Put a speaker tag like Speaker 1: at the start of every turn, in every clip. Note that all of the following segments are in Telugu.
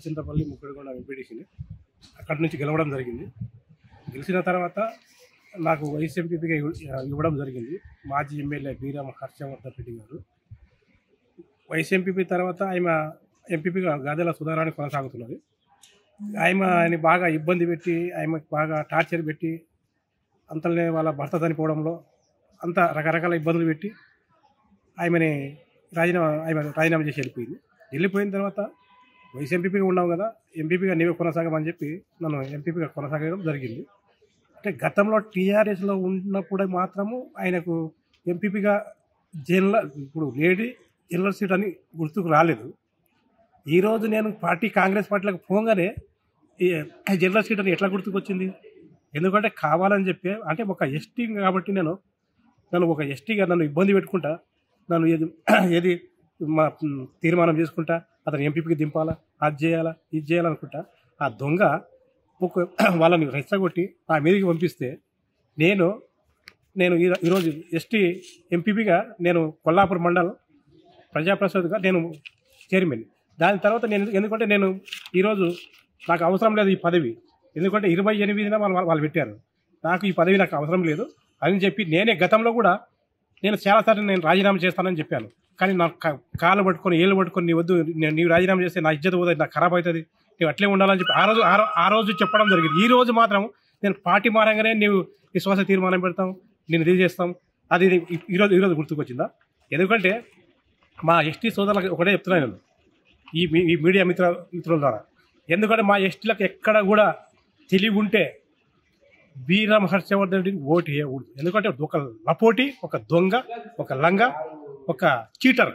Speaker 1: మొలచింతపల్లి ముక్కడిగొండ ఎంపీటీసీని అక్కడి నుంచి గెలవడం జరిగింది. గెలిచిన తర్వాత నాకు వైస్ ఎంపీపీగా ఇవ్వడం జరిగింది మాజీ ఎమ్మెల్యే బీరం హర్షవర్ధన్ రెడ్డి గారు. వైస్ ఎంపీపీ తర్వాత ఆమె ఎంపీపీగా గాదెల సుధారాణి కొనసాగుతున్నది. ఆయన బాగా ఇబ్బంది పెట్టి, ఆమెకు బాగా టార్చర్ పెట్టి, అంతలోనే వాళ్ళ భర్త చనిపోవడంలో అంత రకరకాల ఇబ్బందులు పెట్టి ఆమె రాజీనామా చేసి వెళ్ళిపోయింది. వెళ్ళిపోయిన తర్వాత వైస్ ఎంపీపీగా ఉన్నావు కదా, ఎంపీపీగా నీవే కొనసాగమని చెప్పి నన్ను ఎంపీపీగా కొనసాగడం జరిగింది. అంటే గతంలో టీఆర్ఎస్లో ఉన్నప్పుడు మాత్రము ఆయనకు ఎంపీపీగా ఇప్పుడు లేడీ జనరల్ సీట్ అని గుర్తుకు రాలేదు. ఈరోజు నేను కాంగ్రెస్ పార్టీలకు పోగానే ఈ జనరల్ సీట్ అని ఎట్లా గుర్తుకొచ్చింది? ఎందుకంటే కావాలని చెప్పి, అంటే ఒక ఎస్టీ కాబట్టి నన్ను ఒక ఎస్టీగా నన్ను ఇబ్బంది పెట్టుకుంటా, నన్ను ఏది మా తీర్మానం చేసుకుంటా, అతను ఎంపీపీకి దింపాలా, అది చేయాలా, ఇది చేయాలనుకుంటా, ఆ దొంగ వాళ్ళని రెచ్చగొట్టి ఆ మీదకి పంపిస్తే నేను ఈరోజు ఎస్టీ ఎంపీపీగా నేను కొల్లాపూర్ మండలం ప్రజాప్రసాద్గా నేను చైర్మన్. దాని తర్వాత ఎందుకంటే ఈరోజు నాకు అవసరం లేదు ఈ పదవి, ఎందుకంటే 28న వాళ్ళు పెట్టారు. నాకు ఈ పదవి నాకు అవసరం లేదు అని చెప్పి నేనే గతంలో కూడా చాలాసార్లు నేను రాజీనామా చేస్తానని చెప్పాను. కానీ నాకు కాళ్ళు పట్టుకొని ఏళ్ళు పట్టుకొని నీ వద్దు, నీవు రాజీనామా చేస్తే నా ఇజ్జత్ పోతుంది, నాకు ఖరాబ్ అవుతుంది, నీవు అట్లే ఉండాలని చెప్పి ఆ రోజు చెప్పడం జరిగింది. ఈ రోజు మాత్రం నేను పార్టీ మారంగానే నీవు విశ్వాస తీర్మానం పెడతాం, నేను ఇది చేస్తాం, అది ఈరోజు గుర్తుకొచ్చిందా? ఎందుకంటే మా ఎస్టీ సోదరులకు ఒకటే చెప్తున్నాను నేను ఈ మీడియా మిత్రుల ద్వారా, ఎందుకంటే మా ఎస్టీలకు ఎక్కడ కూడా తెలివి ఉంటే బీరం హర్షవర్ధన్ రెడ్డికి ఓటు వేయకూడదు. ఎందుకంటే ఒక లపోటి, ఒక దొంగ, ఒక లంగ, ఒక చీటర్.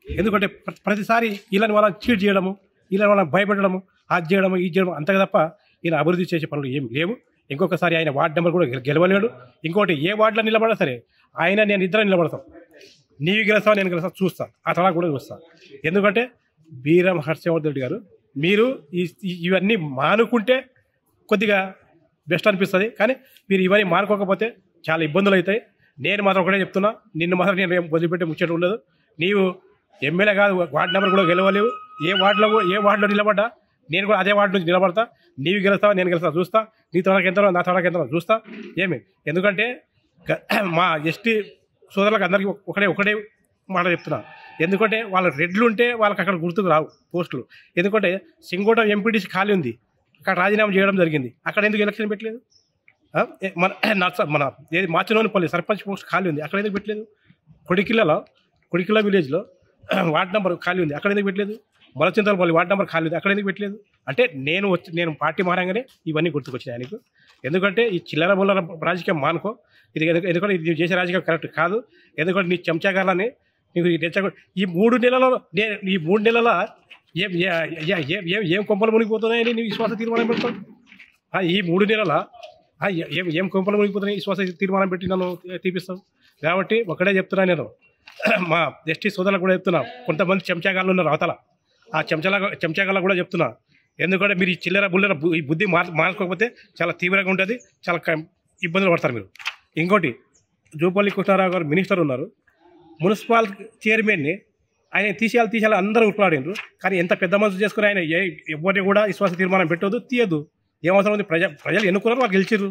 Speaker 1: ఎందుకంటే ప్రతిసారి వీళ్ళని వాళ్ళని చీట్ చేయడము, వీళ్ళని వాళ్ళని భయపెట్టడము, అది చేయడము, ఇది చేయడము, అంతగా తప్ప ఈయన అభివృద్ధి చేసే పనులు ఏమి లేవు. ఇంకొకసారి ఆయన వార్డు నెంబర్ కూడా గెలవలేడు. ఇంకోటి ఏ వార్డులో నిలబడా సరే నేను ఇద్దరు నిలబడతాం, నీవు గెలుస్తావు నేను గెలుస్తాను, చూస్తాను, ఆ తర్వాత కూడా చూస్తాను. ఎందుకంటే బీరం హర్షవర్ధన్ రెడ్డి గారు, మీరు ఇవన్నీ మానుకుంటే కొద్దిగా బెస్ట్ అనిపిస్తుంది. కానీ మీరు ఇవన్నీ మానుకోకపోతే చాలా ఇబ్బందులు అవుతాయి. నేను మాత్రం ఒకటే చెప్తున్నా, నిన్ను మాత్రం నేను వదిలిపెట్టే ముచ్చట ఉండదు. నీవు ఎమ్మెల్యే కాదు, వార్డు నెంబర్ కూడా గెలవలేవు. ఏ వార్డులో నిలబడ్డా నేను కూడా అదే వార్డు నుంచి నిలబడతా. నీవు గెలుస్తావా నేను గెలుస్తా, చూస్తా. నీ తోడకి ఎంతనో నా తోడకి ఎంతనో చూస్తా. ఎందుకంటే మా ఎస్టీ సోదరులకు అందరికీ ఒకటే మాట చెప్తున్నా. ఎందుకంటే వాళ్ళ రెడ్లు ఉంటే వాళ్ళకి అక్కడ గుర్తుకు రావు పోస్టులు. ఎందుకంటే సింగోటం ఎంపీటీసీ ఖాళీ ఉంది, అక్కడ రాజీనామా చేయడం జరిగింది. అక్కడ ఎందుకు ఎలక్షన్ పెట్టలేదు? మన ఏది మాచినోనిపల్లి సర్పంచ్ పోస్ట్ ఖాళీ ఉంది, అక్కడ ఎందుకు పెట్టలేదు? కొడికిల్ల విలేజ్లో వార్డు నెంబర్ ఖాళీ ఉంది, అక్కడ ఎందుకు పెట్టలేదు? మొలచింతలపల్లి వార్డు నెంబర్ ఖాళీ ఉంది, అక్కడ ఎందుకు పెట్టలేదు? అంటే నేను పార్టీ మారంగానే ఇవన్నీ గుర్తుకొచ్చినాయి ఆయనకు. ఎందుకంటే ఈ చిల్లర బుల్లర రాజకీయం మానుకో. ఎందుకంటే ఇది చేసే రాజకీయం కరెక్ట్ కాదు. ఎందుకంటే నీ చెంచాగాలని నీకు ఈ 3 నెలల ఏం కొంపలు మునిగిపోతున్నాయని నీ విశ్వాస తీర్మానం పెడతావు? ఈ 3 నెలల ఏం కొంపలు మునిగిపోతున్నాయి విశ్వాస తీర్మానం పెట్టి నన్ను తీపిస్తాం. కాబట్టి ఒకటే చెప్తున్నా, నేను మా ఎస్టీ సోదరులకు కూడా చెప్తున్నా, కొంతమంది చెంచాగాళ్ళు ఉన్నారు అవతల, ఆ చెంచాగాళ్ళకు కూడా చెప్తున్నా. ఎందుకంటే మీరు ఈ చిల్లర బుల్లర ఈ బుద్ధి మార్చుకోకపోతే చాలా తీవ్రంగా ఉంటుంది, చాలా ఇబ్బందులు పడతారు మీరు. ఇంకోటి, జూపల్లి కృష్ణారావు గారు మినిస్టర్ ఉన్నారు, మున్సిపల్ చైర్మన్ని ఆయన తీసేయాలి అందరూ ఉట్లాడినారు. కానీ ఎంత పెద్ద మనసు చేసుకుని ఆయన ఎవరిని కూడా విశ్వాస తీర్మానం పెట్టొద్దు, తీయద్దు. ఏమవసరం ఉంది? ప్రజలు ఎన్నుకున్నారు, వాళ్ళు గెలిచిర్రు,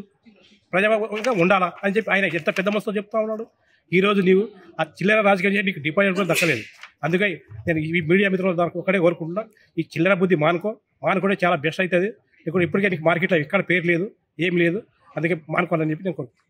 Speaker 1: ప్రజగా ఉండాలా అని చెప్పి ఆయన ఎంత పెద్ద మనసుతో చెప్తా ఉన్నాడు. ఈరోజు నీవు ఆ చిల్లర రాజకీయం చేసి నీకు డిపాజిట్ కూడా దక్కలేదు. అందుకే నేను ఈ మీడియా మిత్రుల ద్వారా ఒకటే కోరుకుంటున్నా, ఈ చిల్లర బుద్ధి మానుకుంటే చాలా బెస్ట్ అవుతుంది. ఇప్పటికే నీకు మార్కెట్లో ఎక్కడ పేరు లేదు, ఏం లేదు, అందుకే మానుకోవాలని చెప్పి నేను కోరుకుంటున్నాను.